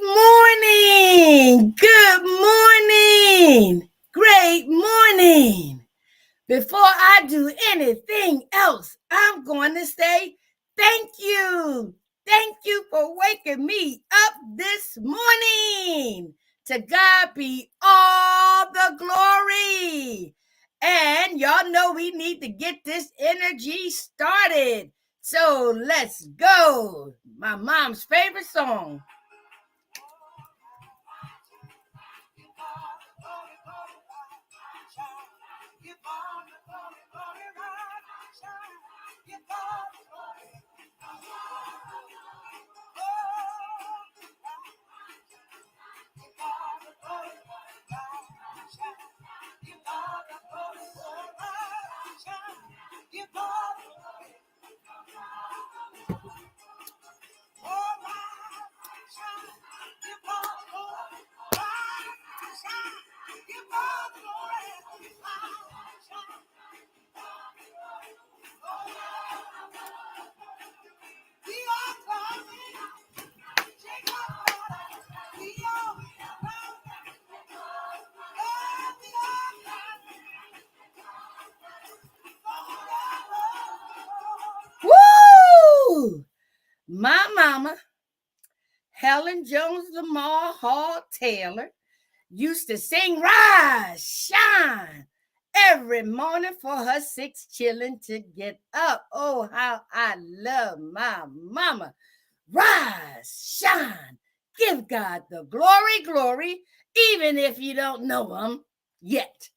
morning. Good morning. Great morning. Before I do anything else, I'm going to say thank you. Thank you for waking me up this morning. To God be all the glory. And y'all know we need to get this energy started. So let's go. My mom's favorite song. Woo! My mama, Helen Jones Lamar Hall Taylor, used to sing Rise, Shine every morning for her 6 children to get up. Oh, how I love my mama. Rise, shine, give God the glory, even if you don't know him yet.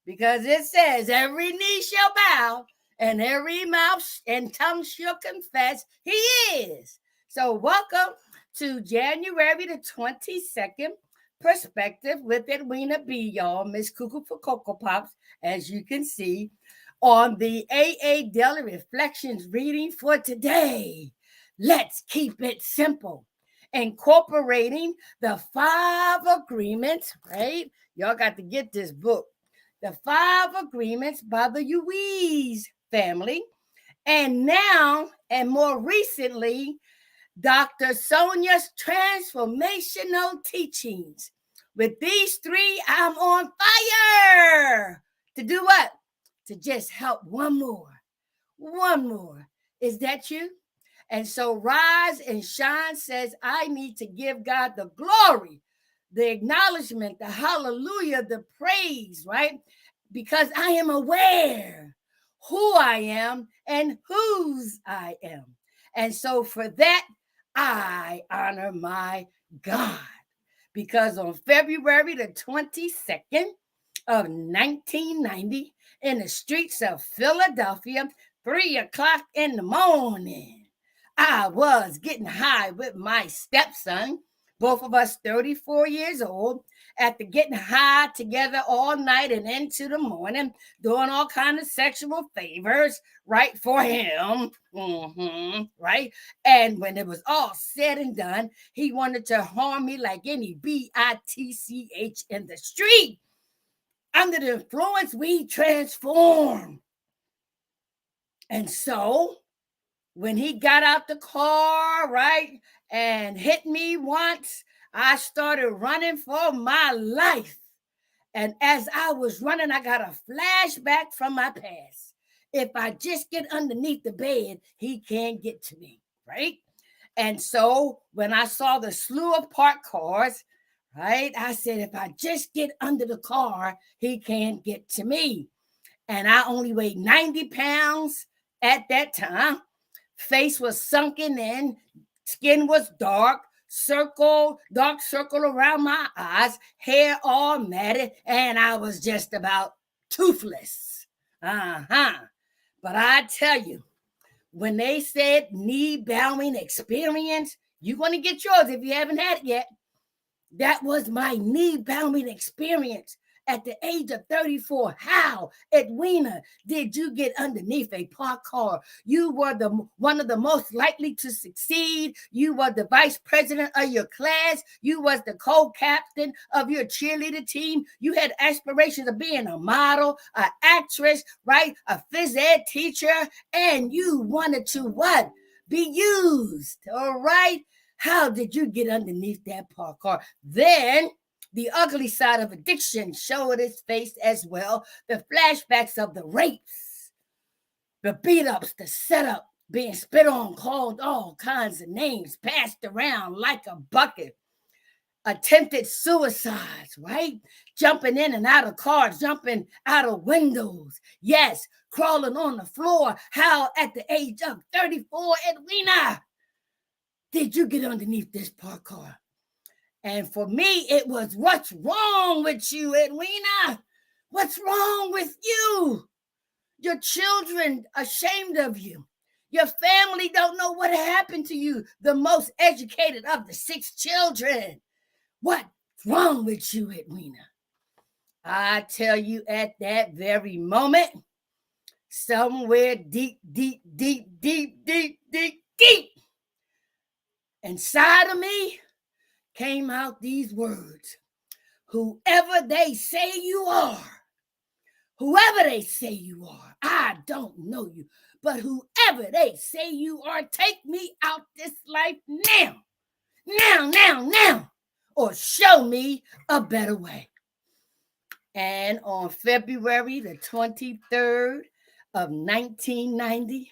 Because it says every knee shall bow and every mouth and tongue shall confess he is. So welcome to January the 22nd Perspective with Edwina B, y'all. Miss Cuckoo for Cocoa Pops, as you can see on the AA Daily Reflections reading for today. Let's keep it simple. Incorporating the 5 agreements, right? Y'all got to get this book. The 5 agreements by the Ruiz family. And now, and more recently, Dr. Sonja's transformational teachings. With these 3, I'm on fire. To do what? To just help one more. One more. Is that you? And so Rise and Shine says, I need to give God the glory, the acknowledgement, the hallelujah, the praise, right? Because I am aware who I am and whose I am. And so for that, I honor my God. Because on February the 22nd of 1990, in the streets of Philadelphia, 3 o'clock in the morning, I was getting high with my stepson, both of us 34 years old, after getting high together all night and into the morning, doing all kinds of sexual favors, right, for him, right? And when it was all said and done, he wanted to harm me like any bitch in the street. Under the influence, we transform. And so when he got out the car, right, and hit me once, I started running for my life. And as I was running, I got a flashback from my past. If I just get underneath the bed, he can't get to me, right? And so when I saw the slew of parked cars, right, I said, if I just get under the car, he can't get to me. And I only weighed 90 pounds at that time. Face was sunken in, skin was dark circle around my eyes, hair all matted, and I was just about toothless. But I tell you, when they said knee bowing experience, you're going to get yours if you haven't had it yet. That was my knee bowing experience. At the age of 34, how, Edwina, did you get underneath a parked car? You were one of the most likely to succeed. You were the vice president of your class. You was the co-captain of your cheerleader team. You had aspirations of being a model, an actress, right? A phys ed teacher. And you wanted to what? Be used, all right? How did you get underneath that parked car? Then the ugly side of addiction showed its face as well. The flashbacks of the rapes, the beat ups, the setup, being spit on, called all kinds of names, passed around like a bucket. Attempted suicides, right? Jumping in and out of cars, jumping out of windows. Yes, crawling on the floor. How at the age of 34, Edwina, did you get underneath this parked car? And for me, it was, what's wrong with you, Edwina? What's wrong with you? Your children ashamed of you. Your family don't know what happened to you. The most educated of the 6 children. What's wrong with you, Edwina? I tell you, at that very moment, somewhere deep, deep, deep, deep, deep, deep, deep inside of me came out these words. Whoever they say you are, whoever they say you are, I don't know you, but whoever they say you are, take me out this life now, now, or show me a better way. And on February the 23rd of 1990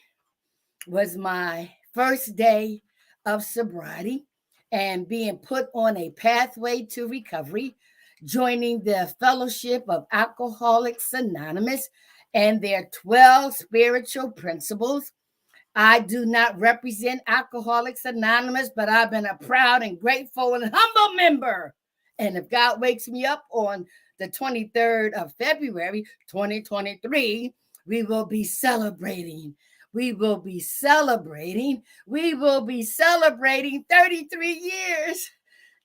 was my first day of sobriety and being put on a pathway to recovery, joining the Fellowship of Alcoholics Anonymous and their 12 spiritual principles. I do not represent Alcoholics Anonymous, but I've been a proud and grateful and humble member. And if God wakes me up on the 23rd of February, 2023, we will be celebrating. We will be celebrating 33 years.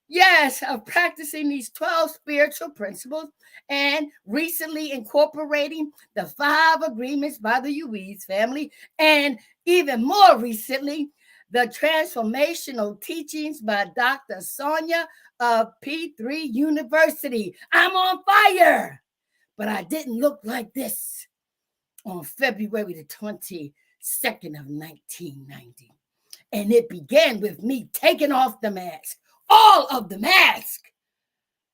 Yes, of practicing these 12 spiritual principles and recently incorporating the 5 agreements by the Ruiz family, and even more recently, the transformational teachings by Dr. Sonja of P3 University. I'm on fire, but I didn't look like this on February the 22nd of 1990. And it began with me taking off the mask. All of the mask.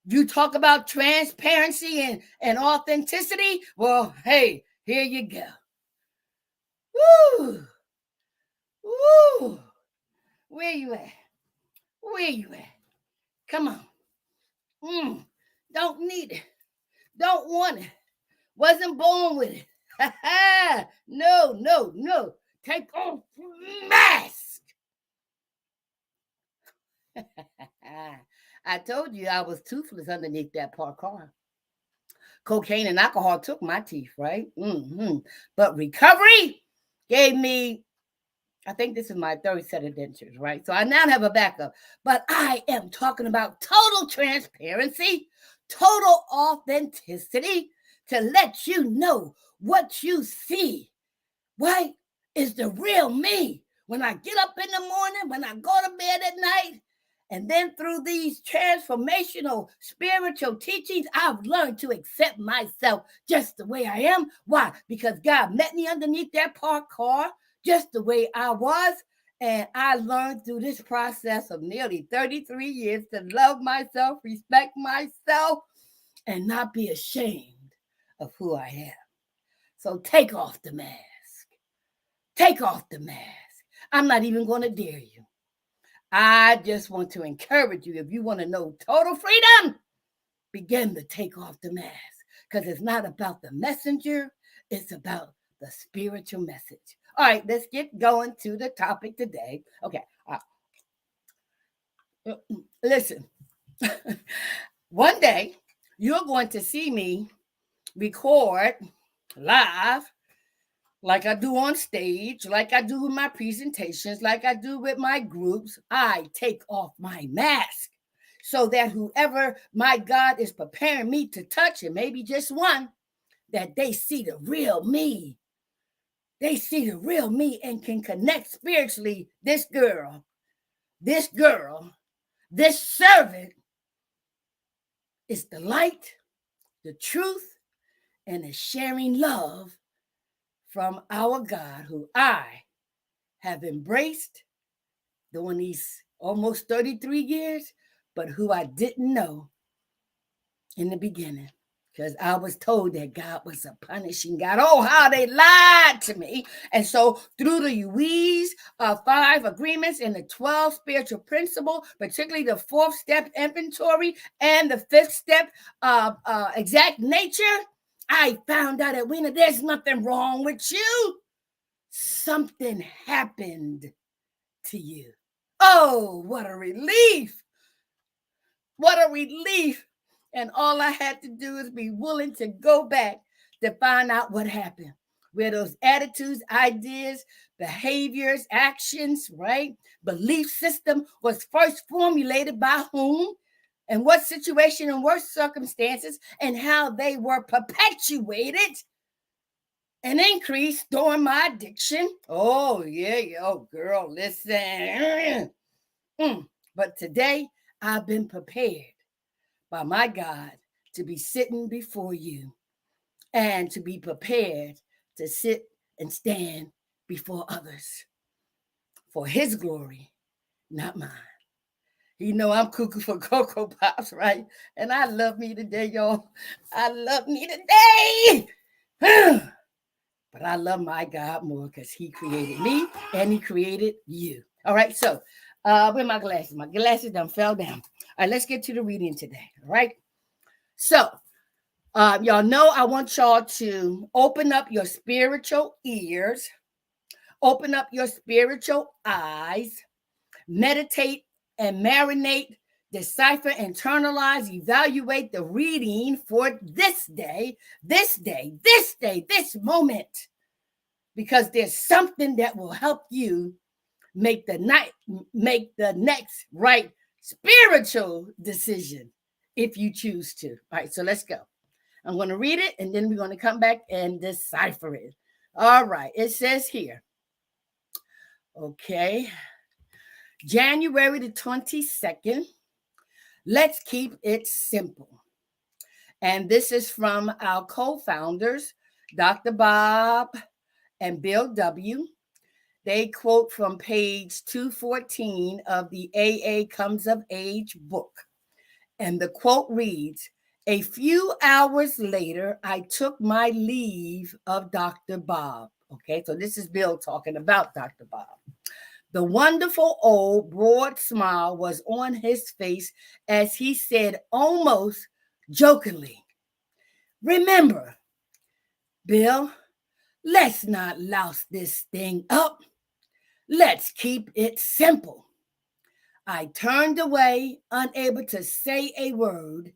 You talk about transparency and authenticity? Well, hey, here you go. Woo! Woo! Where you at? Where you at? Come on. Don't need it. Don't want it. Wasn't born with it. No. Take off the mask. I told you I was toothless underneath that parked car. Cocaine and alcohol took my teeth, right? But recovery gave me, I think this is my 3rd set of dentures, right? So I now have a backup. But I am talking about total transparency, total authenticity to let you know what you see, right, is the real me. When I get up in the morning, when I go to bed at night, and then through these transformational spiritual teachings, I've learned to accept myself just the way I am. Why? Because God met me underneath that parked car just the way I was. And I learned through this process of nearly 33 years to love myself, respect myself, and not be ashamed of who I am. So take off the mask. Take off the mask. I'm not even going to dare you. I just want to encourage you, if you want to know total freedom, begin to take off the mask, because it's not about the messenger, it's about the spiritual message. All right, let's get going to the topic today. Okay, listen, one day you're going to see me record live like I do on stage, like I do with my presentations, like I do with my groups. I take off my mask so that whoever my God is preparing me to touch, and maybe just one, that they see the real me. They see the real me and can connect spiritually. This girl, this servant is the light, the truth, and the sharing love from our God, who I have embraced during these almost 33 years, but who I didn't know in the beginning. Because I was told that God was a punishing God. Oh, how they lied to me. And so through the Ruiz 5 agreements and the 12 spiritual principle, particularly the 4th step inventory and the 5th step exact nature, I found out that there's nothing wrong with you. Something happened to you. Oh, what a relief. What a relief. And all I had to do is be willing to go back to find out what happened. Where those attitudes, ideas, behaviors, actions, right? Belief system was first formulated by whom, and what situation and what circumstances, and how they were perpetuated and increased during my addiction. Oh, yeah. Oh, girl, listen. But today, I've been prepared by my God to be sitting before you and to be prepared to sit and stand before others for his glory, not mine. You know I'm cuckoo for Cocoa Pops, right? And I love me today, y'all. I love me today. But I love my God more because he created me and he created you. All right, so where are my glasses? My glasses done fell down. All right, let's get to the reading today. All right. So y'all know I want y'all to open up your spiritual ears, open up your spiritual eyes, meditate and marinate, decipher, internalize, evaluate the reading for this day, this moment, because there's something that will help you make the next right spiritual decision if you choose to. All right, so let's go. I'm going to read it, and then we're going to come back and decipher it. All right. It says here, okay, January the 22nd, let's keep it simple. And this is from our co-founders, Dr. Bob and Bill W. They quote from page 214 of the AA Comes of Age book. And the quote reads, "A few hours later, I took my leave of Dr. Bob." Okay, so this is Bill talking about Dr. Bob. The wonderful old broad smile was on his face as he said, almost jokingly, "Remember, Bill, let's not louse this thing up. Let's keep it simple." I turned away, unable to say a word.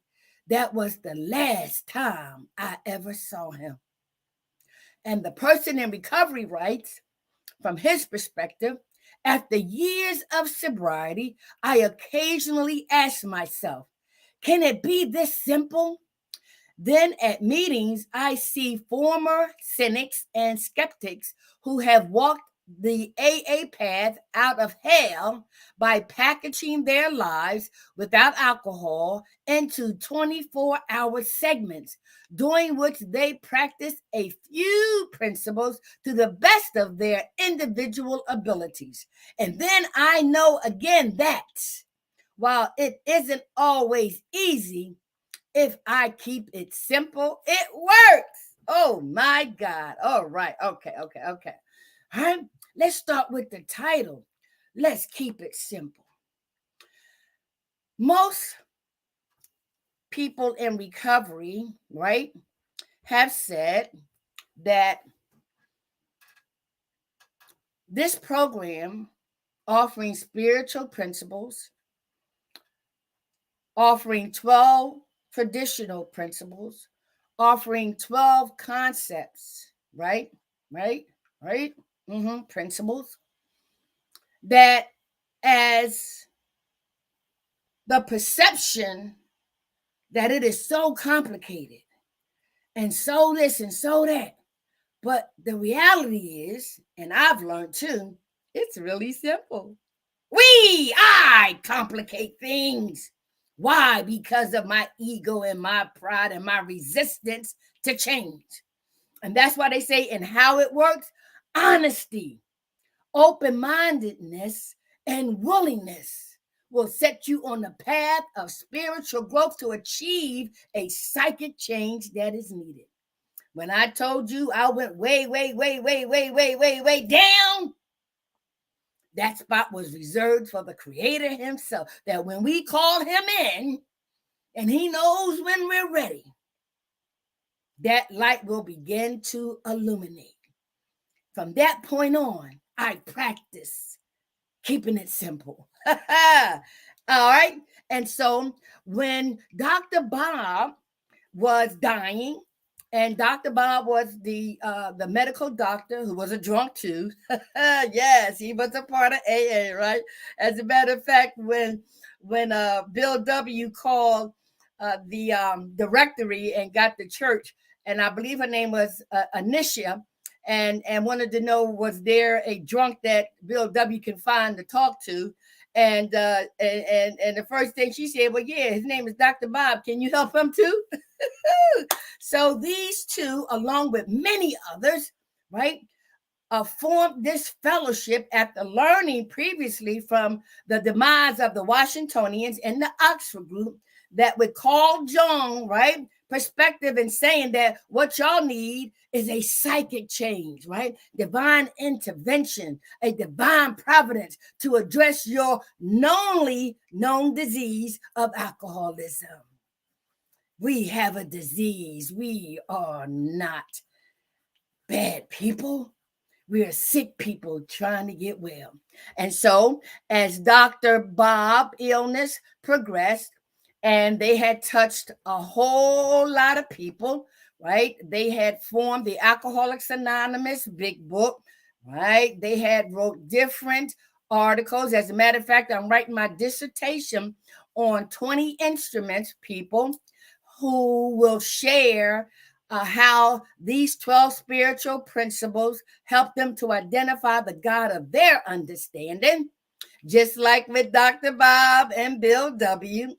That was the last time I ever saw him. And the person in recovery writes, from his perspective, after years of sobriety, I occasionally ask myself, can it be this simple? Then at meetings, I see former cynics and skeptics who have walked the AA path out of hell by packaging their lives without alcohol into 24-hour segments, during which they practice a few principles to the best of their individual abilities. And then I know again that while it isn't always easy, if I keep it simple, it works. Oh my God. All right. Okay. All right. Let's start with the title. Let's keep it simple. Most people in recovery, right, have said that this program offering spiritual principles, offering 12 traditional principles, offering 12 concepts, right? Principles, that as the perception that it is so complicated and so this and so that. But the reality is, and I've learned too, it's really simple. I complicate things. Why? Because of my ego and my pride and my resistance to change. And that's why they say in how it works, honesty, open-mindedness, and willingness will set you on the path of spiritual growth to achieve a psychic change that is needed. When I told you I went way, way, way, way, way, way, way, way down, that spot was reserved for the Creator himself. That when we call him in, and he knows when we're ready, that light will begin to illuminate. From that point on, I practice keeping it simple. All right. And so when Dr. Bob was dying, and Dr. Bob was the medical doctor who was a drunk too. Yes, he was a part of AA, right? As a matter of fact, when Bill W. called the directory and got the church, and I believe her name was Anisha, and wanted to know, was there a drunk that Bill W. can find to talk to? And the first thing she said, well, yeah, his name is Dr. Bob. Can you help him too? So these two, along with many others, right, formed this fellowship after learning previously from the demise of the Washingtonians and the Oxford group that would call Jung, right, perspective and saying that what y'all need is a psychic change, right? Divine intervention, a divine providence to address your known disease of alcoholism. We have a disease. We are not bad people. We are sick people trying to get well. And so as Dr. Bob's illness progressed, and they had touched a whole lot of people, right? They had formed the Alcoholics Anonymous big book, right? They had wrote different articles. As a matter of fact, I'm writing my dissertation on 20 instruments, people, who will share how these 12 spiritual principles help them to identify the God of their understanding, just like with Dr. Bob and Bill W.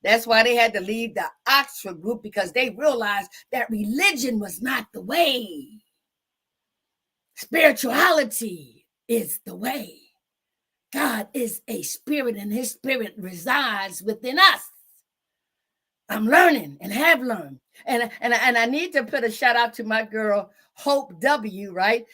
That's why they had to leave the Oxford group, because they realized that religion was not the way. Spirituality is the way. God is a spirit, and his spirit resides within us. I'm learning and have learned. And I need to put a shout out to my girl, Hope W., right?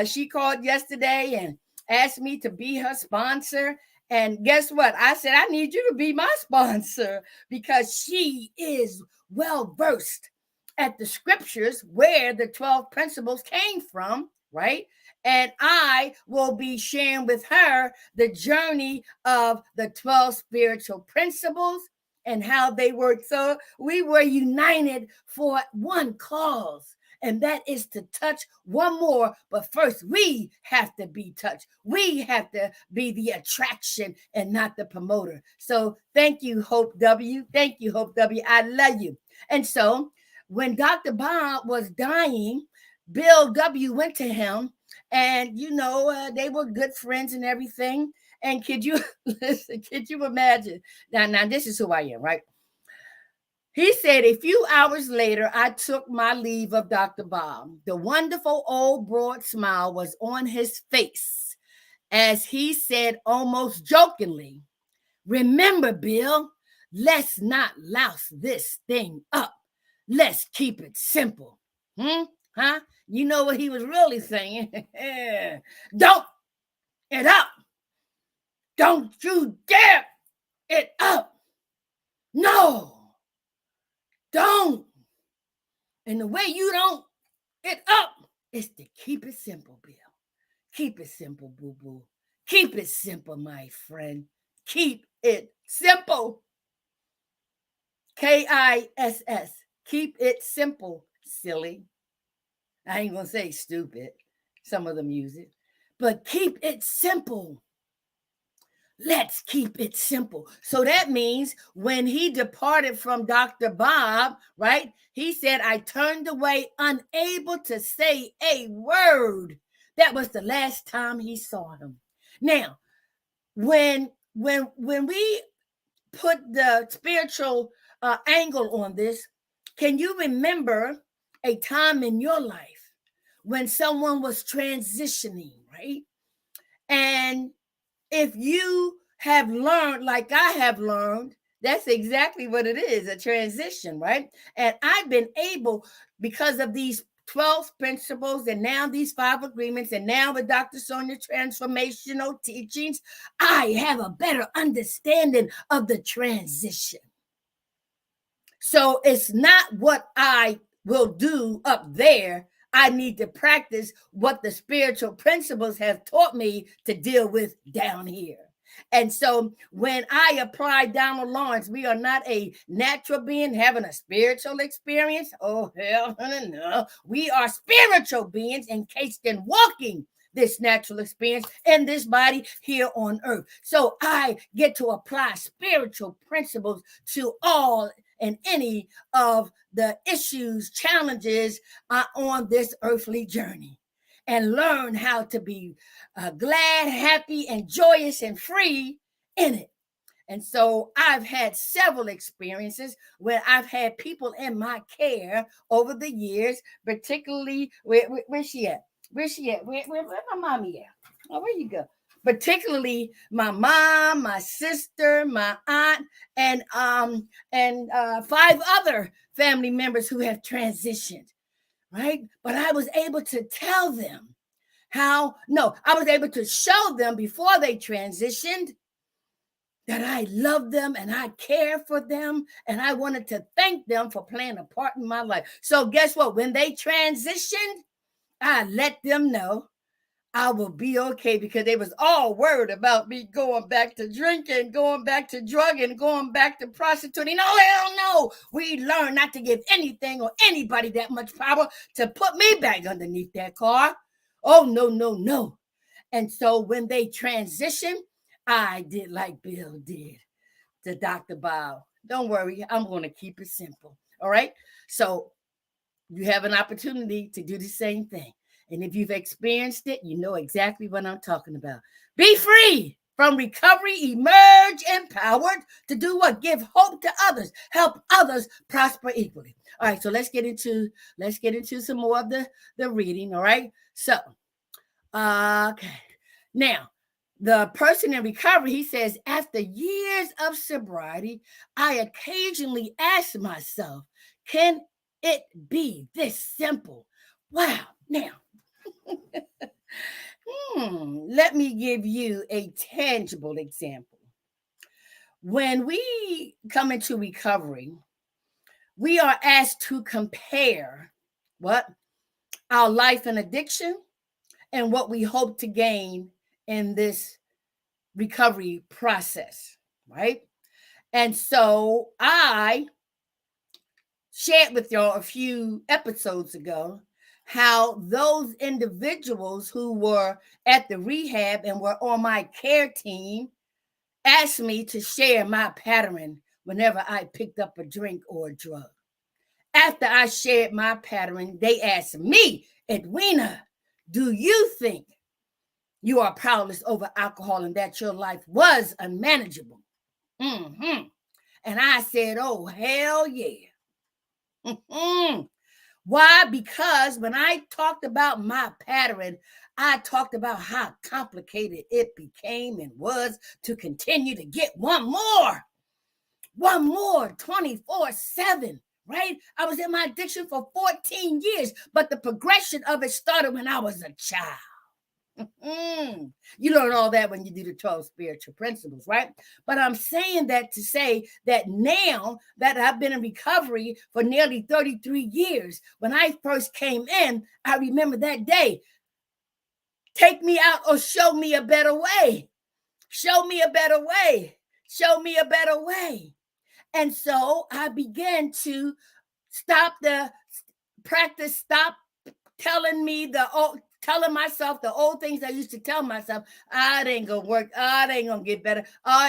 She called yesterday and asked me to be her sponsor. And guess what? I said, I need you to be my sponsor, because she is well versed at the scriptures where the 12 principles came from, right? And I will be sharing with her the journey of the 12 spiritual principles and how they work. So we were united for one cause, and that is to touch one more. But first, we have to be touched. We have to be the attraction and not the promoter. So thank you, Hope W. Thank you, Hope W. I love you. And so when Dr. Bob was dying, Bill W. went to him, and they were good friends and everything. And could you listen? Could you imagine? Now this is who I am, right? He said, a few hours later, I took my leave of Dr. Bob. The wonderful old broad smile was on his face as he said, almost jokingly, remember, Bill, let's not louse this thing up. Let's keep it simple. Huh? You know what he was really saying? Don't it up. Don't you dare it up. No, don't. And the way you don't it up is to keep it simple, Bill. Keep it simple, boo-boo. Keep it simple, my friend. Keep it simple. KISS. Keep it simple, silly. I ain't going to say stupid, some of them use it. But keep it simple. Let's keep it simple. So that means when he departed from Dr. Bob, right, he said, I turned away unable to say a word. That was the last time he saw him. Now, when we put the spiritual angle on this, can you remember a time in your life when someone was transitioning, right? And if you have learned, like I have learned, that's exactly what it is, a transition, right? And I've been able, because of these 12 principles and now these 5 agreements and now with Dr. Sonja transformational teachings, I have a better understanding of the transition. So it's not what I will do up there. I need to practice what the spiritual principles have taught me to deal with down here. And so when I apply Donald Lawrence, we are not a natural being having a spiritual experience. Oh, hell no. We are spiritual beings encased in walking this natural experience in this body here on earth. So I get to apply spiritual principles to all and any of the issues, challenges on this earthly journey, and learn how to be glad, happy, and joyous and free in it. And so I've had several experiences where I've had people in my care over the years, particularly where's she at? Where's she at? Where my mommy at? Oh, where you go? Particularly my mom, my sister, my aunt, and 5 other family members who have transitioned, right? But I was able to tell them I was able to show them before they transitioned that I love them and I care for them, and I wanted to thank them for playing a part in my life. So guess what? When they transitioned, I let them know I will be okay, because they was all worried about me going back to drinking, going back to drugging, going back to prostituting. No, hell no. We learned not to give anything or anybody that much power to put me back underneath that car. Oh, no, no, no. And so when they transitioned, I did like Bill did to Dr. Bow. Don't worry, I'm going to keep it simple. All right. So you have an opportunity to do the same thing. And if you've experienced it, you know exactly what I'm talking about. Be free from recovery, emerge empowered to do what? Give hope to others, help others prosper equally. All right, so let's get into some more of the reading. All right. So okay. Now, the person in recovery, he says, after years of sobriety, I occasionally ask myself, can it be this simple? Wow. Now, let me give you a tangible example. When we come into recovery, we are asked to compare what? Our life and addiction and what we hope to gain in this recovery process, right? And so I shared with y'all a few episodes ago how those individuals who were at the rehab and were on my care team asked me to share my pattern whenever I picked up a drink or a drug. After I shared my pattern, they asked me, Edwina, do you think you are powerless over alcohol and that your life was unmanageable? Mm-hmm. And I said, oh, hell yeah. Mm-hmm. Why? Because when I talked about my pattern, I talked about how complicated it became and was to continue to get one more 24/7, right? I was in my addiction for 14 years, but the progression of it started when I was a child. You learn all that when you do the 12 spiritual principles, right? But I'm saying that to say that now that I've been in recovery for nearly 33 years, when I first came in, I remember that day. Take me out or show me a better way. Show me a better way. Show me a better way. And so I began to stop telling myself the old things I used to tell myself. It ain't gonna work. It ain't gonna get better.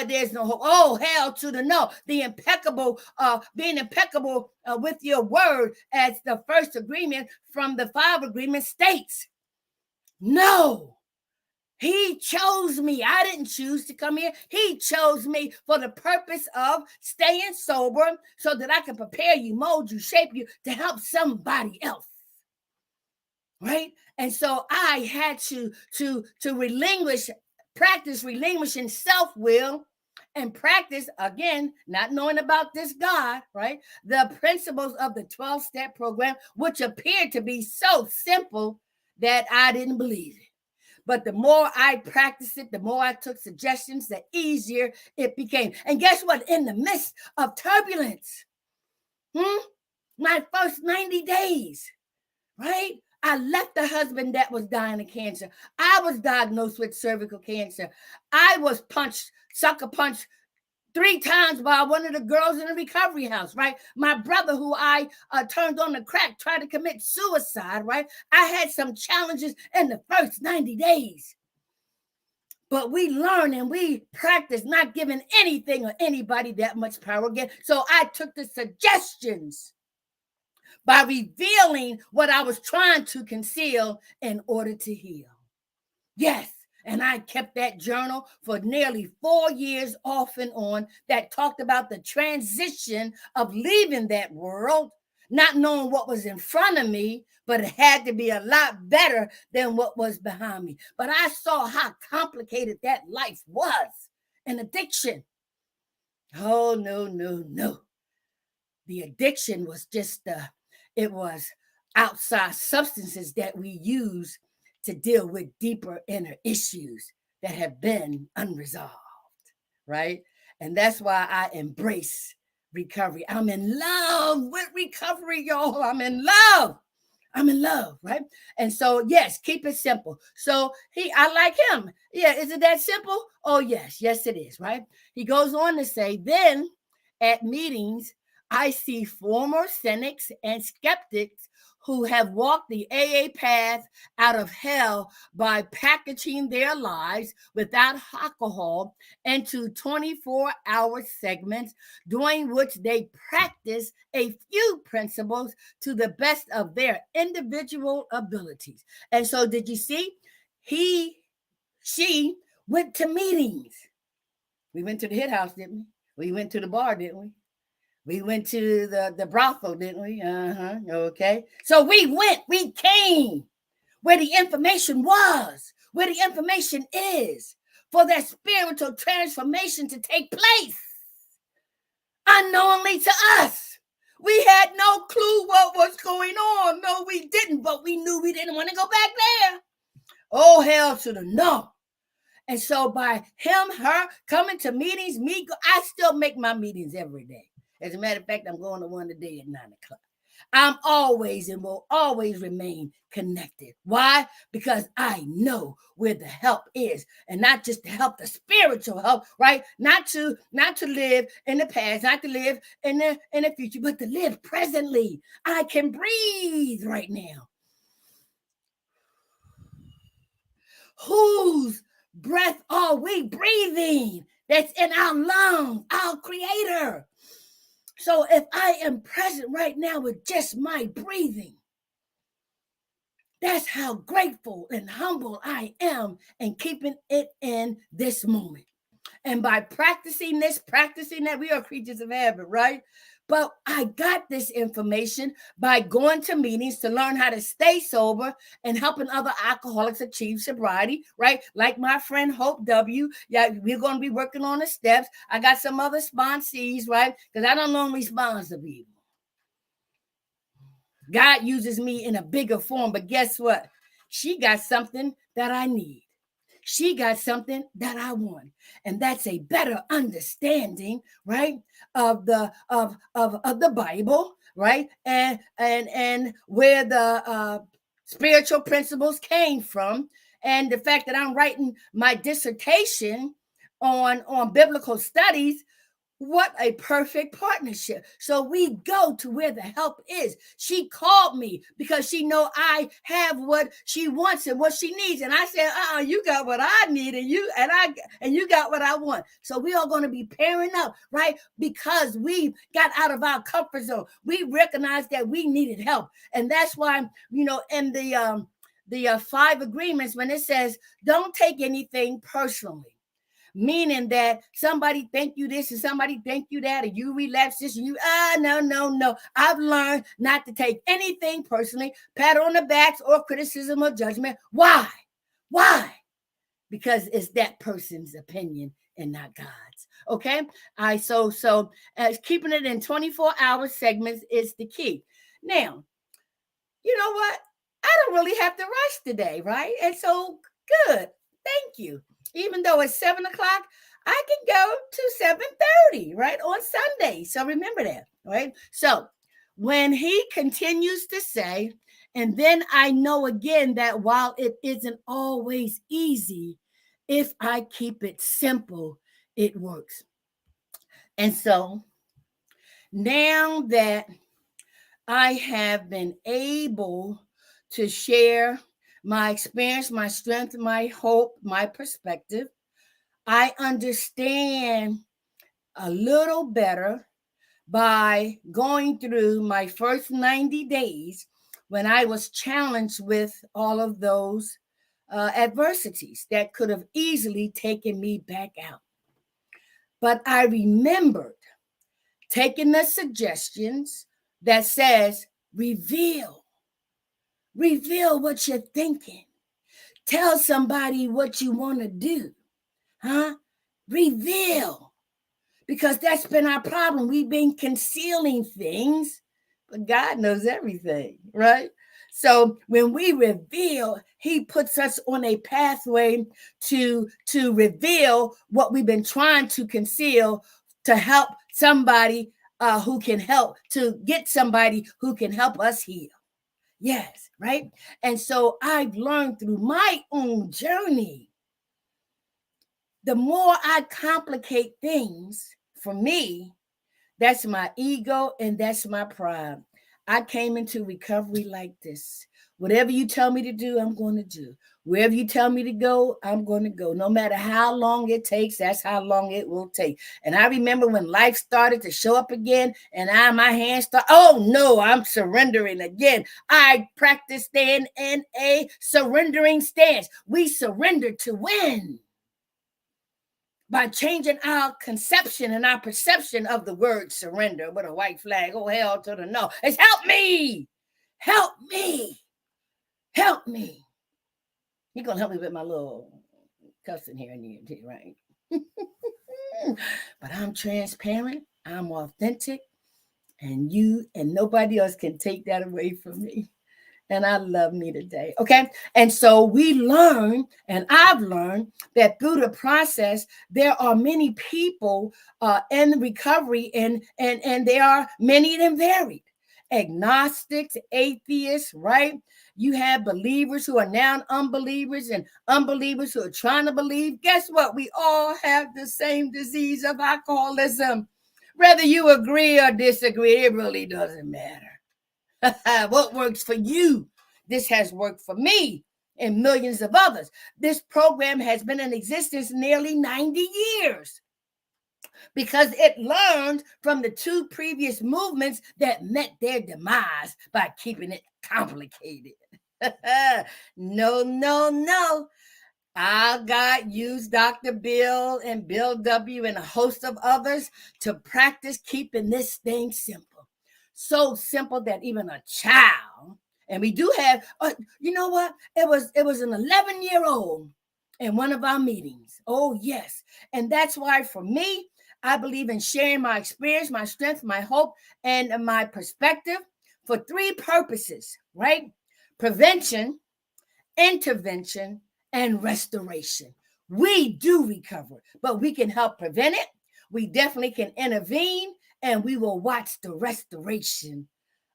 There's no hope. Oh, hell to the no. The impeccable, being impeccable with your word, as the first agreement from the 5 agreements states. No. He chose me. I didn't choose to come here. He chose me for the purpose of staying sober so that I can prepare you, mold you, shape you to help somebody else. Right? And so I had to relinquish practice relinquishing self-will, and practice, again, not knowing about this God, right? The principles of the 12-step program, which appeared to be so simple that I didn't believe it. But the more I practiced it, the more I took suggestions, the easier it became. And guess what? In the midst of turbulence, my first 90 days, right? I left the husband that was dying of cancer. I was diagnosed with cervical cancer. I was sucker punched 3 times by one of the girls in the recovery house, right? My brother, who I turned on the crack, tried to commit suicide, right? I had some challenges in the first 90 days. But we learn and we practice not giving anything or anybody that much power again. So I took the suggestions by revealing what I was trying to conceal in order to heal. Yes. And I kept that journal for nearly 4 years off and on that talked about the transition of leaving that world, not knowing what was in front of me, but it had to be a lot better than what was behind me. But I saw how complicated that life was, an addiction. Oh, no. The addiction was just, it was outside substances that we use to deal with deeper inner issues that have been unresolved, right? And that's why I embrace recovery. I'm in love with recovery, y'all. I'm in love, right? And so, yes, keep it simple. So I like him. Yeah, is it that simple? Oh, yes, it is, right? He goes on to say, then at meetings, I see former cynics and skeptics who have walked the AA path out of hell by packaging their lives without alcohol into 24-hour segments, during which they practice a few principles to the best of their individual abilities. And so, did you see? She went to meetings. We went to the hit house, didn't we? We went to the bar, didn't we? We went to the brothel, didn't we? Okay. So we came where the information was, where the information is, for that spiritual transformation to take place unknowingly to us. We had no clue what was going on. No, we didn't, but we knew we didn't want to go back there. Oh, hell to the no. And so by her coming to meetings, I still make my meetings every day. As a matter of fact, I'm going to one today at 9 o'clock. I'm always and will always remain connected. Why? Because I know where the help is, and not just the help, the spiritual help, right? Not to live in the past, not to live in the future, but to live presently. I can breathe right now. Whose breath are we breathing? That's in our lungs, our Creator. So if I am present right now with just my breathing, that's how grateful and humble I am and keeping it in this moment. And by practicing that, we are creatures of habit, right? But I got this information by going to meetings to learn how to stay sober and helping other alcoholics achieve sobriety, right? Like my friend Hope W. Yeah, we're going to be working on the steps. I got some other sponsees, right? Because I don't normally sponsor people. God uses me in a bigger form, but guess what? She got something that I need. She got something that I want, and that's a better understanding, right, of the Bible, right, and where the spiritual principles came from, and the fact that I'm writing my dissertation on biblical studies. What a perfect partnership. So we go to where the help is. She called me because she know I have what she wants and what she needs. And I said, you got what I need and you got what I want. So we are going to be pairing up, right? Because we got out of our comfort zone. We recognized that we needed help. And that's why, in the 5 agreements, when it says, don't take anything personally. Meaning that somebody thank you this and somebody thank you that, and you relapse this and no. I've learned not to take anything personally, pat on the backs or criticism or judgment. Why? because it's that person's opinion and not God's. Okay. I so as keeping it in 24-hour segments is the key. Now, you know what? I don't really have to rush today, right? And so good. Thank you. Even though it's 7 o'clock, I can go to 7:30, right? On Sunday. So remember that, right? So when he continues to say, and then I know again that while it isn't always easy, if I keep it simple, it works. And so now that I have been able to share my experience, my strength, my hope, my perspective, I understand a little better by going through my first 90 days when I was challenged with all of those adversities that could have easily taken me back out. But I remembered taking the suggestions that says, reveal what you're thinking. Tell somebody what you want to do. Huh? Reveal. Because that's been our problem. We've been concealing things, but God knows everything, right? So when we reveal, he puts us on a pathway to reveal what we've been trying to conceal, to help somebody who can help, to get somebody who can help us heal. Yes, right? And so I've learned through my own journey, the more I complicate things, for me, that's my ego and that's my pride. I came into recovery like this. Whatever you tell me to do, I'm going to do. Wherever you tell me to go, I'm going to go. No matter how long it takes, that's how long it will take. And I remember when life started to show up again and my hands start, oh no, I'm surrendering again. I practiced staying in a surrendering stance. We surrender to win by changing our conception and our perception of the word surrender with a white flag. Oh, hell to the no. It's help me. Help me. Help me. You're going to help me with my little cussing here and there, too, right? But I'm transparent. I'm authentic. And you and nobody else can take that away from me. And I love me today. Okay. And so we learn, and I've learned that through the process, there are many people in recovery, and there are many and varied. Agnostics, atheists, right? You have believers who are now unbelievers and unbelievers who are trying to believe. Guess what? We all have the same disease of alcoholism. Whether you agree or disagree, it really doesn't matter. What works for you? This has worked for me and millions of others. This program has been in existence nearly 90 years because it learned from the two previous movements that met their demise by keeping it complicated. No. Our God used Dr. Bill and Bill W. and a host of others to practice keeping this thing simple. So simple that even a child, and we do have, you know what? It was an 11-year-old in one of our meetings. Oh, yes. And that's why for me, I believe in sharing my experience, my strength, my hope, and my perspective for three purposes, right? Prevention, intervention, and restoration. We do recover, but we can help prevent it. We definitely can intervene, and we will watch the restoration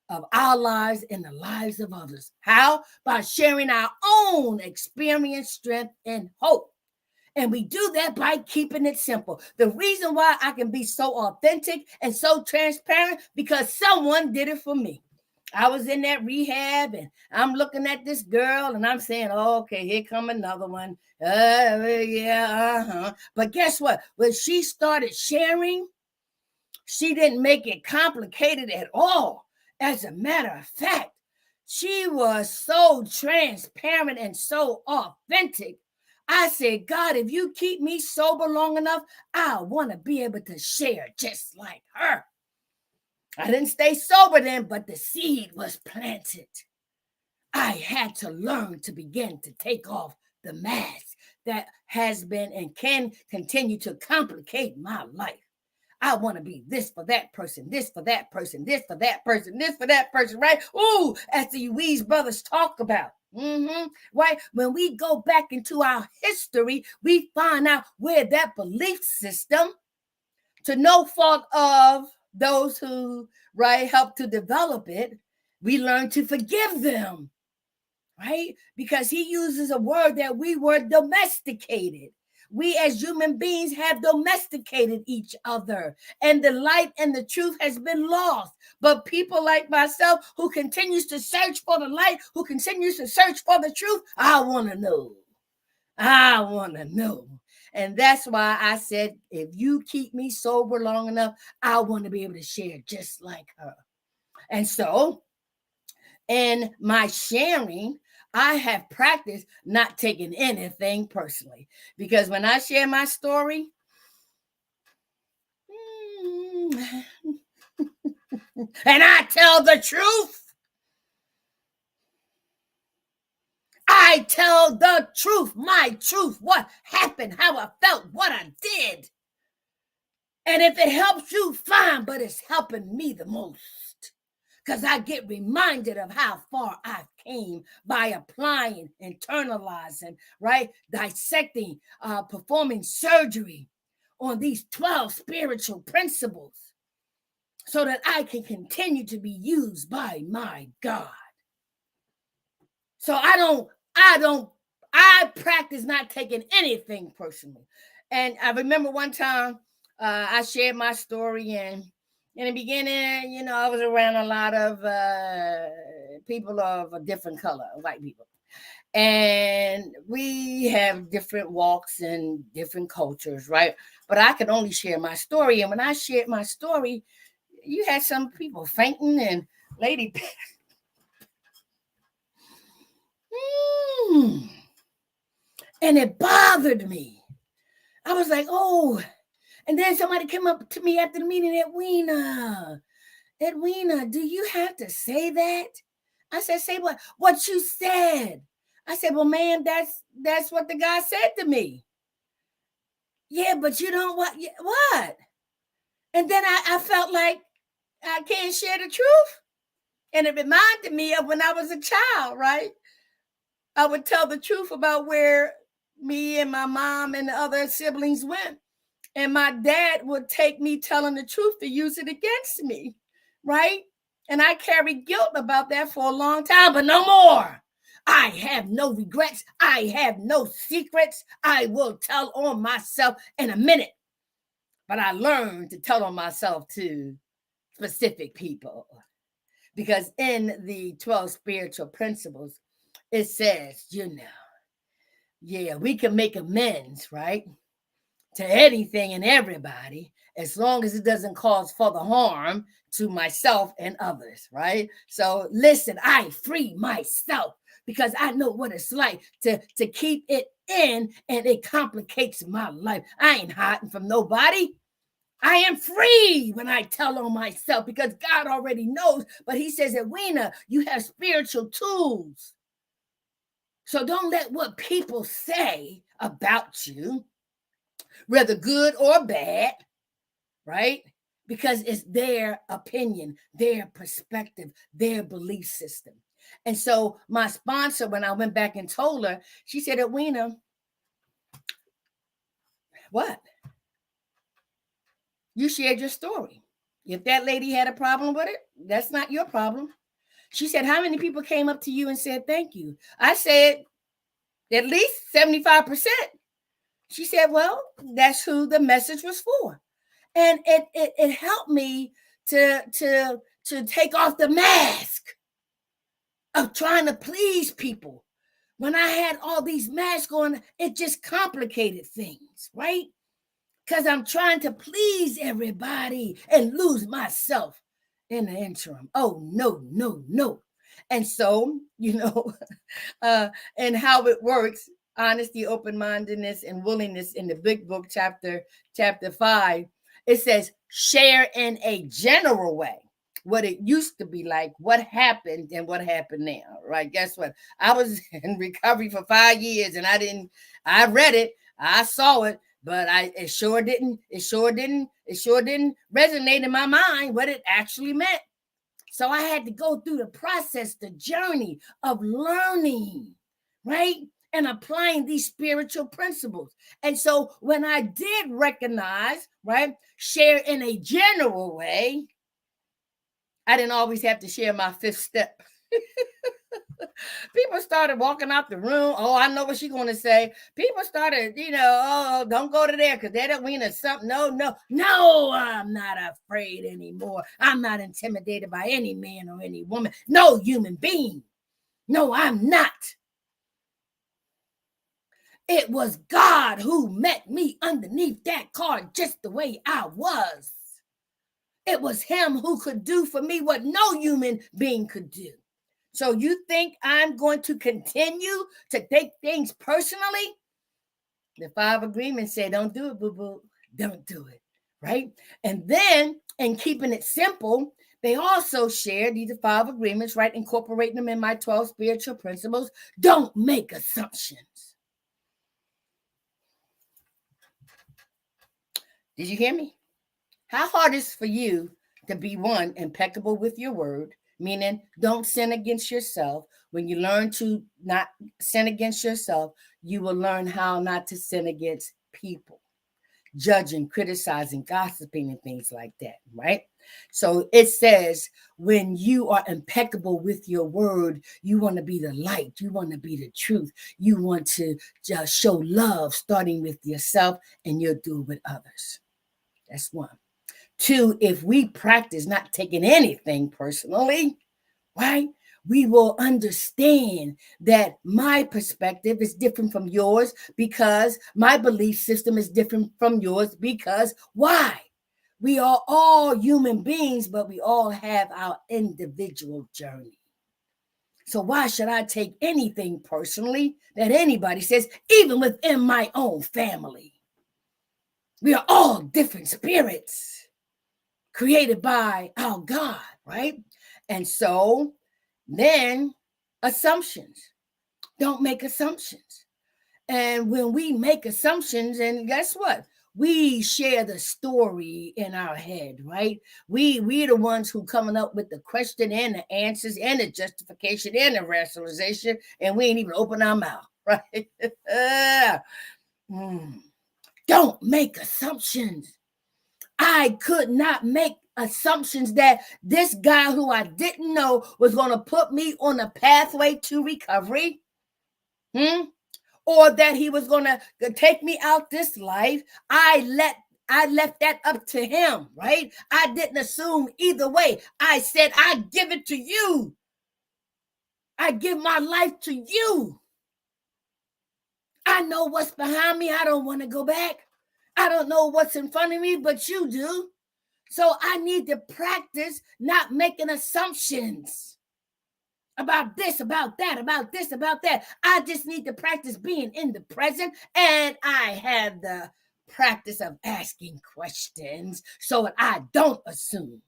of our lives and the lives of others. How? By sharing our own experience, strength, and hope. And we do that by keeping it simple. The reason why I can be so authentic and so transparent, because someone did it for me. I was in that rehab and I'm looking at this girl and I'm saying, oh, okay, here come another one. But guess what? When she started sharing, she didn't make it complicated at all. As a matter of fact, she was so transparent and so authentic. I said, God, if you keep me sober long enough, I want to be able to share just like her. I didn't stay sober then, but the seed was planted. I had to learn to begin to take off the mask, that has been and can continue to complicate my life. I want to be this for that person, this for that person, this for that person, this for that person, right? Ooh, as the Ruiz brothers talk about. Right? When we go back into our history, we find out where that belief system, to no fault of those who, right, helped to develop it, we learn to forgive them, right? Because he uses a word that we were domesticated. We as human beings have domesticated each other, and the light and the truth has been lost. But people like myself who continues to search for the light, who continues to search for the truth, I want to know. I want to know. And that's why I said, if you keep me sober long enough, I want to be able to share just like her. And so in my sharing, I have practiced not taking anything personally, because when I share my story, and I tell the truth, I tell the truth, my truth, what happened, how I felt, what I did. And if it helps you, fine, but it's helping me the most, because I get reminded of how far I've came by applying, internalizing, right? Dissecting, performing surgery on these 12 spiritual principles so that I can continue to be used by my God. So I practice not taking anything personally. And I remember one time I shared my story, and in the beginning, I was around a lot of people of a different color, white people. And we have different walks and different cultures, right? But I could only share my story. And when I shared my story, you had some people fainting and lady. And it bothered me. I was like, oh. And then somebody came up to me after the meeting, Edwina, do you have to say that? I said, say what? What you said. I said, well, man, that's what the guy said to me. Yeah, but you don't what? And then I felt like I can't share the truth. And it reminded me of when I was a child, right? I would tell the truth about where me and my mom and the other siblings went. And my dad would take me telling the truth to use it against me, right? And I carried guilt about that for a long time, but no more. I have no regrets. I have no secrets. I will tell on myself in a minute. But I learned to tell on myself to specific people, because in the 12 spiritual principles, it says, yeah, we can make amends, right? To anything and everybody, as long as it doesn't cause further harm to myself and others, right? So listen, I free myself because I know what it's like to keep it in, and it complicates my life. I ain't hiding from nobody. I am free when I tell on myself, because God already knows. But he says, Edwina, you have spiritual tools. So don't let what people say about you, whether good or bad, right? Because it's their opinion, their perspective, their belief system. And so my sponsor, when I went back and told her, she said, Edwina, what? You shared your story. If that lady had a problem with it, that's not your problem. She said, how many people came up to you and said thank you? I said, at least 75%. She said, well, that's who the message was for. And it helped me to take off the mask of trying to please people. When I had all these masks on, it just complicated things, right? Because I'm trying to please everybody and lose myself in the interim. Oh, no. And so, and how it works, honesty, open-mindedness, and willingness in the big book, chapter 5, it says, share in a general way. what it used to be like, what happened and what happened now, right? Guess what? I was in recovery for 5 years and I read it, I saw it, but it sure didn't resonate in my mind what it actually meant. So I had to go through the process, the journey of learning, right? And applying these spiritual principles. And so when I did recognize, right, share in a general way, I didn't always have to share my 5th step. People started walking out the room. Oh, I know what she's going to say. People started, oh, don't go to there because that don't mean it's something. No, I'm not afraid anymore. I'm not intimidated by any man or any woman. No human being. No, I'm not. It was God who met me underneath that car just the way I was. It was him who could do for me what no human being could do. So you think I'm going to continue to take things personally? The 5 agreements say, don't do it, boo-boo. Don't do it, right? And then, in keeping it simple, they also share these 5 agreements, right? Incorporating them in my 12 spiritual principles. Don't make assumptions. Did you hear me? How hard is it for you to be, one, impeccable with your word, meaning don't sin against yourself. When you learn to not sin against yourself, you will learn how not to sin against people, judging, criticizing, gossiping, and things like that, right? So it says when you are impeccable with your word, you want to be the light. You want to be the truth. You want to just show love, starting with yourself, and you'll do it with others. That's 1. 2, if we practice not taking anything personally, right, we will understand that my perspective is different from yours because my belief system is different from yours because why? We are all human beings, but we all have our individual journey. So why should I take anything personally that anybody says, even within my own family? We are all different spirits created by our God, right? And so then assumptions. Don't make assumptions. And when we make assumptions, and guess what? We share the story in our head, right? We're the ones who coming up with the question and the answers and the justification and the rationalization, and we ain't even open our mouth, right? Don't make assumptions. I could not make assumptions that this guy who I didn't know was going to put me on a pathway to recovery, or that he was going to take me out this life. I left that up to him, right? I didn't assume either way. I said, I give it to you. I give my life to you. I know what's behind me. I don't want to go back. I don't know what's in front of me, but you do. So I need to practice not making assumptions about this, about that, about this, about that. I just need to practice being in the present. And I have the practice of asking questions so that I don't assume.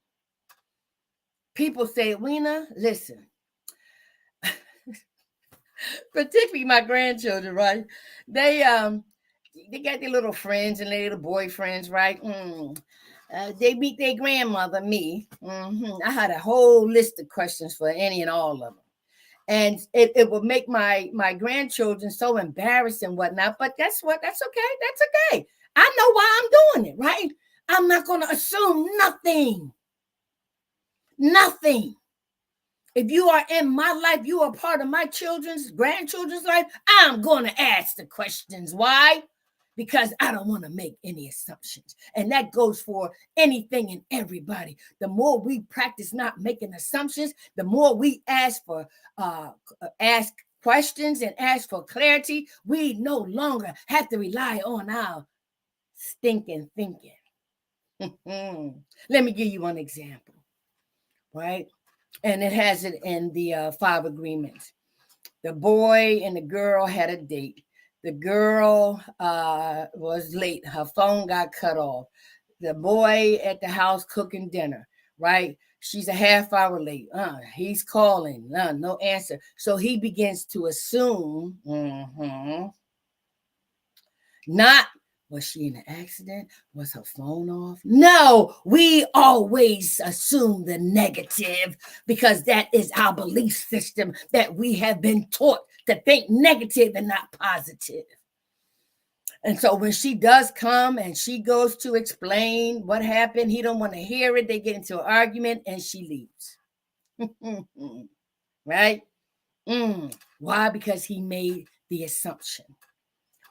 People say, Weena, listen. Particularly my grandchildren, right? They got their little friends and their little boyfriends, right? They meet their grandmother, me. I had a whole list of questions for any and all of them. And it would make my grandchildren so embarrassed and whatnot. But guess what? That's okay. That's okay. I know why I'm doing it, right? I'm not going to assume nothing. Nothing. If you are in my life, you are part of my grandchildren's life, I'm going to ask the questions. Why? Because I don't want to make any assumptions. And that goes for anything and everybody. The more we practice not making assumptions, the more we ask questions and ask for clarity, we no longer have to rely on our stinking thinking. Let me give you one example, right? And it has it in the 5 agreements. The boy and the girl had a date. The girl was late. Her phone got cut off. The boy at the house cooking dinner. right? She's a half hour late. He's calling. No answer. So he begins to assume, not, was she in an accident? Was her phone off? No, we always assume the negative because that is our belief system that we have been taught to think negative and not positive. And so when she does come and she goes to explain what happened, he don't want to hear it. They get into an argument and she leaves. Right? Why? Because he made the assumption.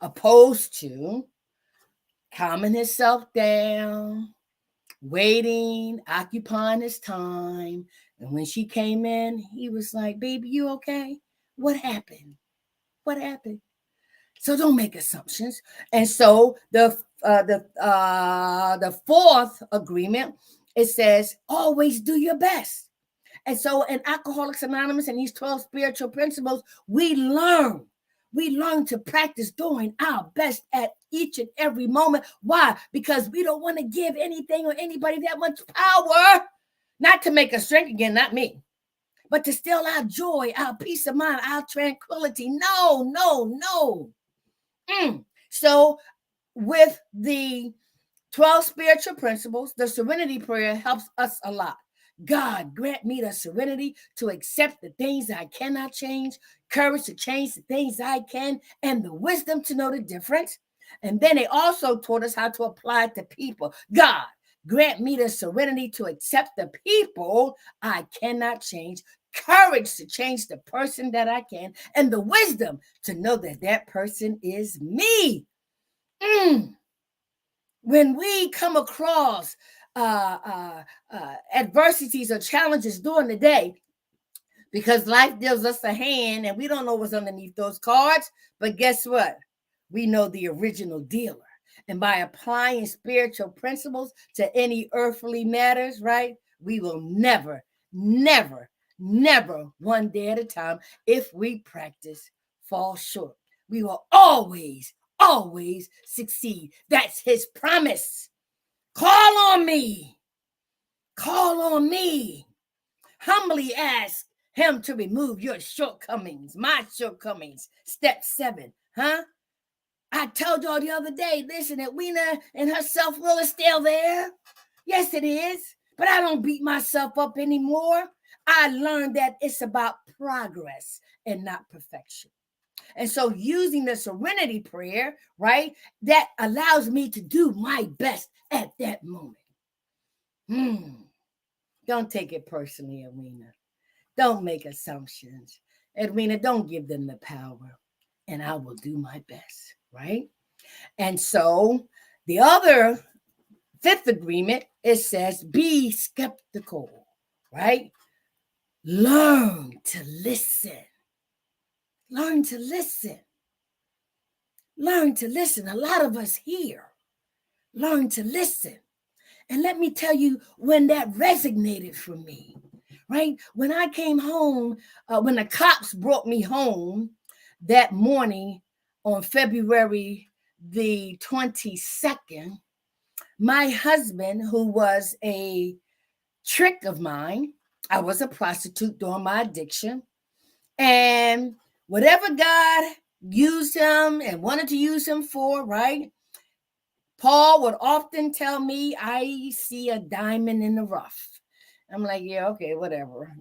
Opposed to calming himself down, waiting, occupying his time. And when she came in, he was like, baby, you okay? What happened? What happened? So don't make assumptions. And so the fourth agreement, it says, always do your best. And so in Alcoholics Anonymous and these 12 spiritual principles, we learn to practice doing our best at each and every moment. Why? Because we don't want to give anything or anybody that much power, not to make us drink again, not me, but to steal our joy, our peace of mind, our tranquility. No. So with the 12 spiritual principles, the serenity prayer helps us a lot. God, grant me the serenity to accept the things I cannot change, courage to change the things I can, and the wisdom to know the difference. And then they also taught us how to apply it to people. God, grant me the serenity to accept the people I cannot change, courage to change the person that I can, and the wisdom to know that that person is me. When we come across adversities or challenges during the day, because life deals us a hand and we don't know what's underneath those cards, but guess what? We know the original dealer. And by applying spiritual principles to any earthly matters, right, we will never, one day at a time, if we practice, fall short. We will always succeed. That's his promise. Call on me. Humbly ask him to remove your shortcomings, my shortcomings. Step 7, I told y'all the other day, listen, Edwina and her self-will is still there. Yes, it is. But I don't beat myself up anymore. I learned that it's about progress and not perfection. And so using the serenity prayer, right, that allows me to do my best at that moment. Don't take it personally, Edwina. Don't make assumptions. Edwina, don't give them the power. And I will do my best, right? And so the other 5th agreement, it says, be skeptical, right? Learn to listen. Learn to listen. Learn to listen. A lot of us here learn to listen. And let me tell you when that resonated for me, right? When I came home, when the cops brought me home that morning on February the 22nd, my husband, who was a trick of mine, I was a prostitute during my addiction, and whatever God used him and wanted to use him for, right? Paul would often tell me, I see a diamond in the rough. I'm like, yeah, okay, whatever,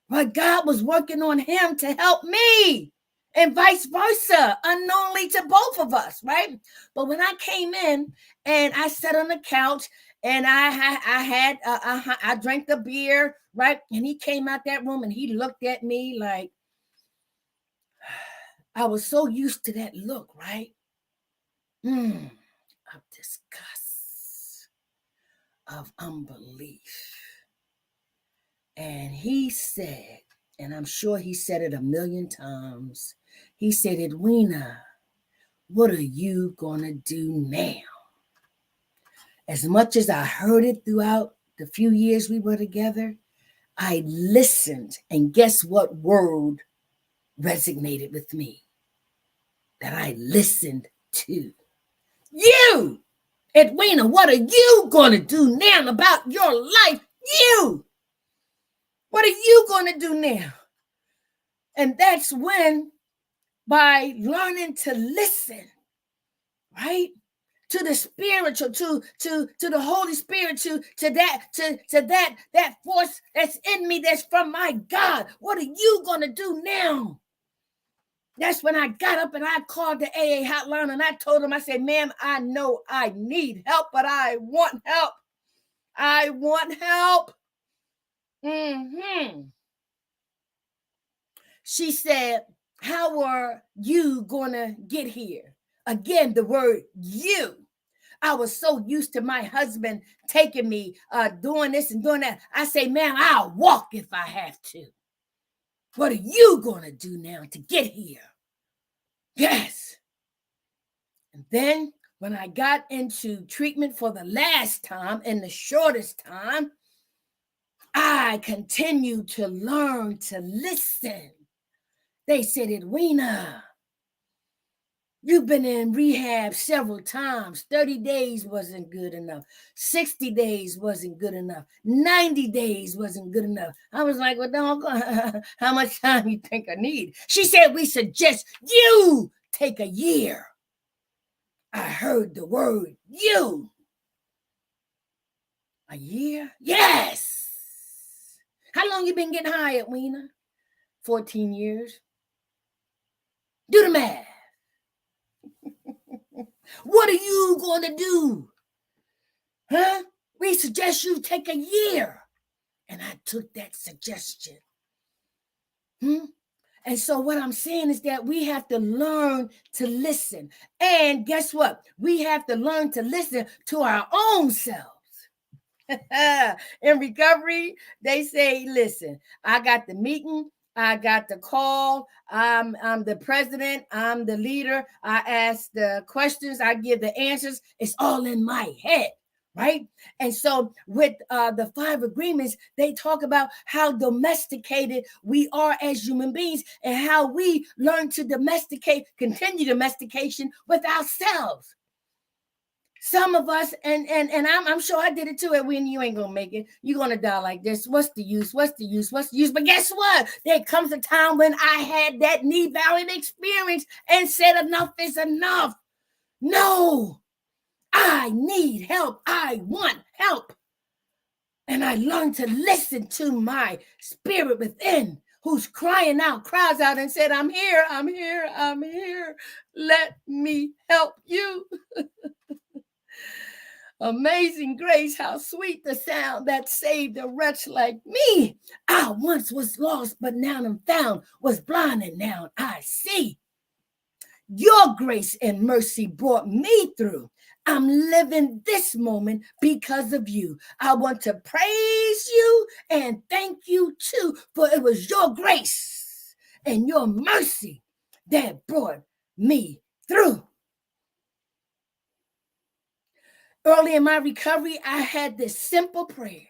But God was working on him to help me and vice versa, unknowingly to both of us, right? But when I came in and I sat on the couch and I drank the beer, right? And he came out that room and he looked at me like, I was so used to that look, right? Of disgust, of unbelief. And he said, and I'm sure he said it a million times, he said, Edwina, what are you gonna do now? As much as I heard it throughout the few years we were together, I listened, and guess what word resonated with me that I listened to? You! Edwina, what are you going to do now about your life You. What are you going to do now? And that's when, by learning to listen, right? To the spiritual, to the Holy Spirit, to that force that's in me, that's from my God. What are you gonna do now? That's when I got up and I called the AA hotline and I told them, I said, ma'am, I know I need help, but I want help. I want help. She said, how are you gonna get here? Again, the word you. I was so used to my husband taking me, doing this and doing that. I say, ma'am, I'll walk if I have to. What are you going to do now to get here? Yes. And then when I got into treatment for the last time and the shortest time, I continued to learn to listen. They said, Edwina, you've been in rehab several times. 30 days wasn't good enough. 60 days wasn't good enough. 90 days wasn't good enough. I was like, well, doggone, how much time you think I need? She said, we suggest you take a year. I heard the word you. A year? Yes. How long you been getting high, Edwina? 14 years. Do the math. What are you going to do? Huh? We suggest you take a year. And I took that suggestion. And so what I'm saying is that we have to learn to listen. And guess what? We have to learn to listen to our own selves. In recovery, they say, listen, I got the meeting. I got the call. I'm the president. I'm the leader. I ask the questions. I give the answers. It's all in my head, right? And so with the 5 agreements, they talk about how domesticated we are as human beings and how we learn to continue domestication with ourselves. Some of us, and I'm sure I did it too, and when you ain't gonna make it, you're gonna die like this. What's the use? What's the use? What's the use? But guess what? There comes a time when I had that knee valley experience and said enough is enough. No, I need help. I want help. And I learned to listen to my spirit within, who's cries out and said, I'm here, I'm here, I'm here. Let me help you. Amazing grace, how sweet the sound that saved a wretch like me. I once was lost, but now I'm found, was blind, and now I see. Your grace and mercy brought me through. I'm living this moment because of you. I want to praise you and thank you too, for it was your grace and your mercy that brought me through. Early in my recovery, I had this simple prayer.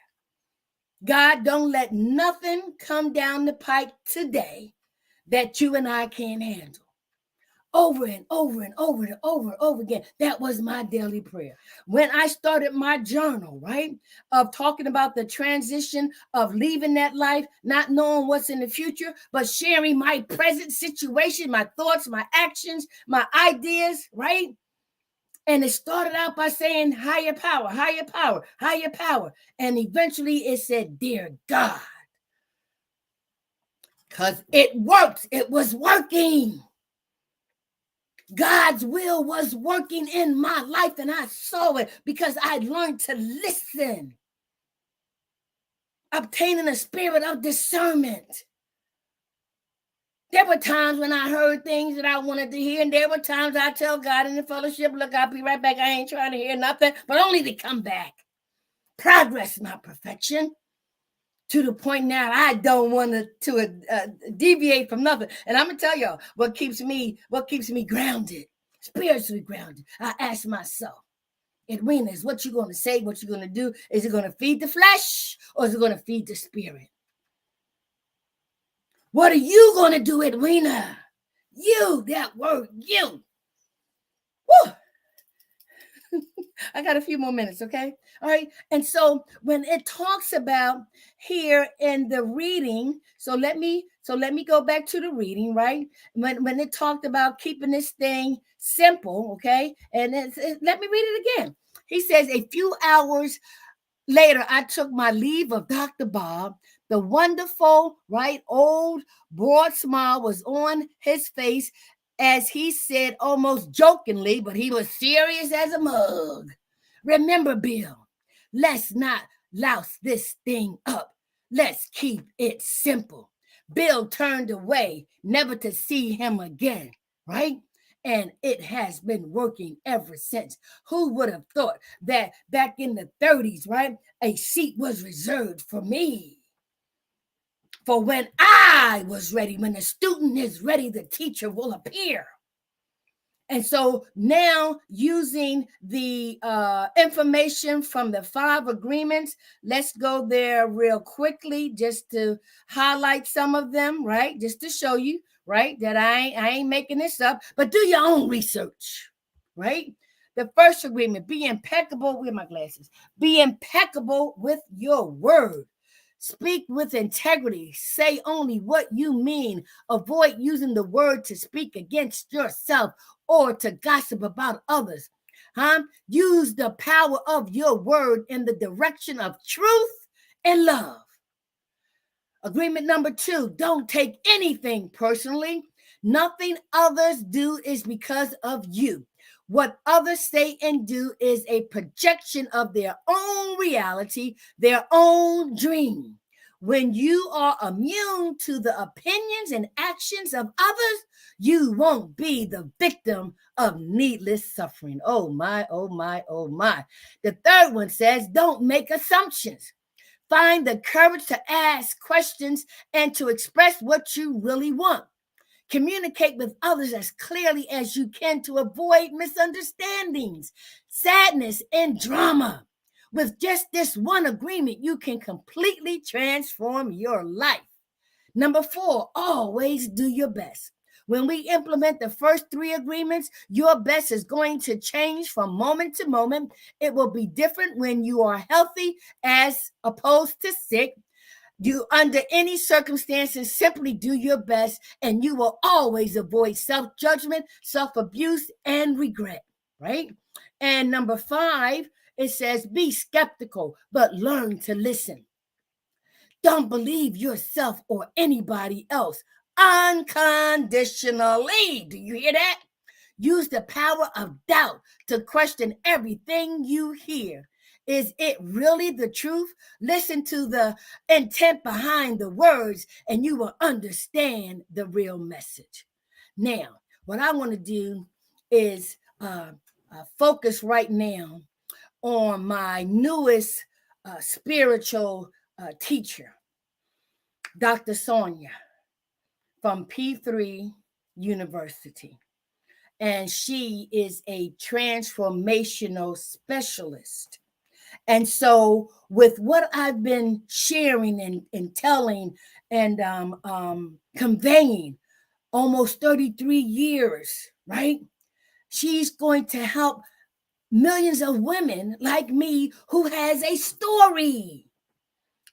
God, don't let nothing come down the pike today that you and I can't handle. Over and over and over and over and over again. That was my daily prayer. When I started my journal, right, of talking about the transition of leaving that life, not knowing what's in the future, but sharing my present situation, my thoughts, my actions, my ideas, right? And it started out by saying higher power, higher power, higher power. And eventually it said, dear God. Because it worked. It was working. God's will was working in my life, and I saw it because I learned to listen. Obtaining a spirit of discernment. There were times when I heard things that I wanted to hear, and there were times I tell God in the fellowship, look, I'll be right back. I ain't trying to hear nothing, but only to come back. Progress, not perfection. To the point now I don't want to deviate from nothing. And I'm going to tell y'all what keeps me grounded, spiritually grounded. I ask myself, Edwina, is what you're going to say, what you're going to do, is it going to feed the flesh or is it going to feed the spirit? What are you going to do, Edwina? You, that word, you. Woo. I got a few more minutes, okay? All right. And so when it talks about here in the reading, so let me go back to the reading, right? When it talked about keeping this thing simple, okay? And let me read it again. He says, a few hours later, I took my leave of Dr. Bob. The wonderful, right, old, broad smile was on his face as he said, almost jokingly, but he was serious as a mug. Remember, Bill, let's not louse this thing up. Let's keep it simple. Bill turned away, never to see him again, right? And it has been working ever since. Who would have thought that back in the 30s, right, a seat was reserved for me? For when I was ready, when the student is ready, the teacher will appear. And so now, using the information from the 5 agreements, let's go there real quickly just to highlight some of them, right? Just to show you, right, that I ain't making this up, but do your own research, right? The first agreement, be impeccable. Where are my glasses? Be impeccable with your word. Speak with integrity. Say only what you mean. Avoid using the word to speak against yourself or to gossip about others. Use the power of your word in the direction of truth and love. Agreement number 2, don't take anything personally. Nothing others do is because of you. What others say and do is a projection of their own reality, their own dream. When you are immune to the opinions and actions of others, you won't be the victim of needless suffering. Oh my, oh my, oh my. The third one says, don't make assumptions. Find the courage to ask questions and to express what you really want. Communicate with others as clearly as you can to avoid misunderstandings, sadness, and drama. With just this one agreement, you can completely transform your life. Number 4, always do your best. When we implement the first 3 agreements, your best is going to change from moment to moment. It will be different when you are healthy as opposed to sick. You, under any circumstances, simply do your best, and you will always avoid self-judgment, self-abuse, and regret, right? And number 5, it says, be skeptical, but learn to listen. Don't believe yourself or anybody else unconditionally. Do you hear that? Use the power of doubt to question everything you hear. Is it really the truth? Listen to the intent behind the words, and you will understand the real message. Now, what I want to do is focus right now on my newest spiritual teacher, Dr. Sonja from P3 University. And she is a transformational specialist. And so with what I've been sharing and telling and conveying almost 33 years, right? She's going to help millions of women like me who has a story,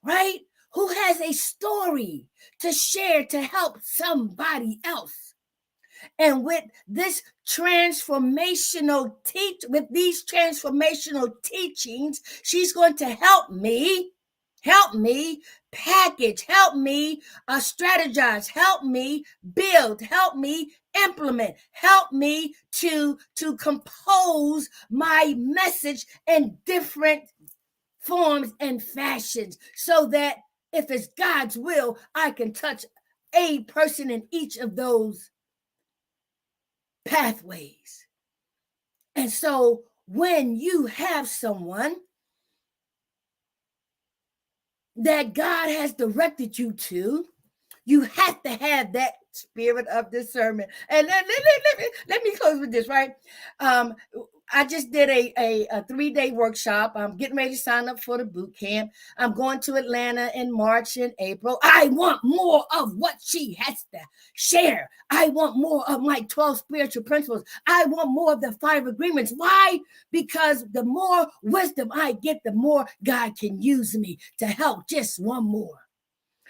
right? Who has a story to share to help somebody else. And with these transformational teachings, she's going to help me package, help me strategize, help me build, help me implement, help me to compose my message in different forms and fashions, so that if it's God's will, I can touch a person in each of those pathways. And so when you have someone that God has directed you to, you have to have that spirit of discernment. And let me close with this, right? I just did a 3-day workshop. I'm getting ready to sign up for the boot camp. I'm going to Atlanta in March and April. I want more of what she has to share. I want more of my 12 spiritual principles. I want more of the 5 agreements. Why? Because the more wisdom I get, the more God can use me to help just one more.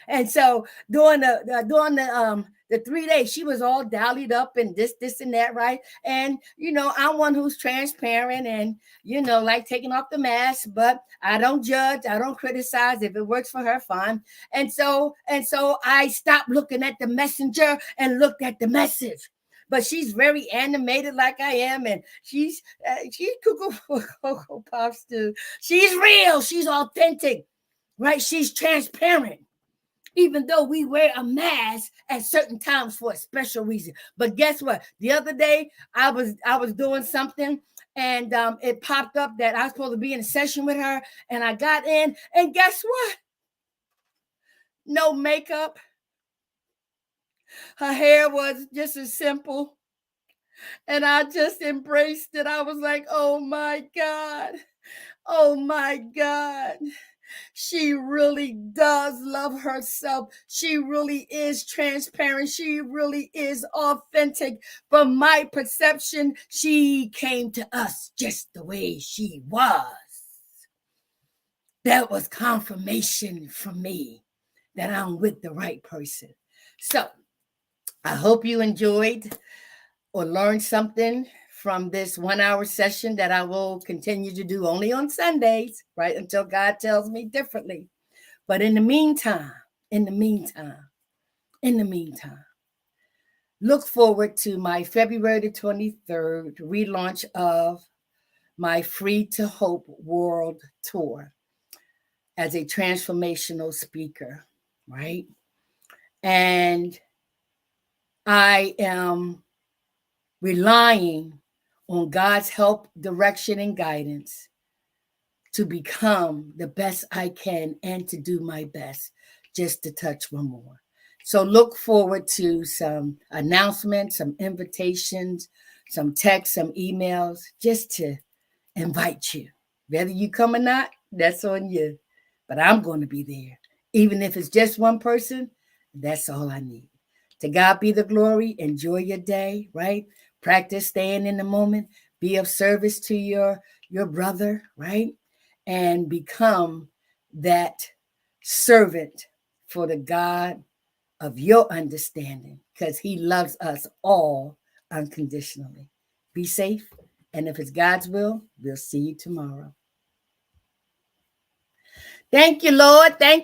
And so during the 3 days, she was all dallied up and this and that, right? And I'm one who's transparent and like taking off the mask, but I don't judge, I don't criticize. If it works for her, fine. And so I stopped looking at the messenger and looked at the message. But she's very animated like I am, and she's cuckoo pops too. She's real, she's authentic, right? She's transparent, even though we wear a mask at certain times for a special reason. But guess what? The other day, I was doing something, and it popped up that I was supposed to be in a session with her, and I got in, and guess what? No makeup. Her hair was just as simple, and I just embraced it. I was like, oh my God. Oh my God. She really does love herself. She really is transparent. She really is authentic. From my perception, she came to us just the way she was. That was confirmation for me that I'm with the right person. So I hope you enjoyed or learned something from this 1-hour session that I will continue to do only on Sundays, right? Until God tells me differently. But in the meantime, look forward to my February the 23rd relaunch of my Free to Hope World Tour as a transformational speaker, right? And I am relying on God's help, direction, and guidance to become the best I can and to do my best just to touch one more. So look forward to some announcements, some invitations, some texts, some emails, just to invite you. Whether you come or not, that's on you. But I'm going to be there. Even if it's just one person, that's all I need. To God be the glory. Enjoy your day, right? Practice staying in the moment. Be of service to your brother, right? And become that servant for the God of your understanding, because he loves us all unconditionally. Be safe. And if it's God's will, we'll see you tomorrow. Thank you, Lord. Thank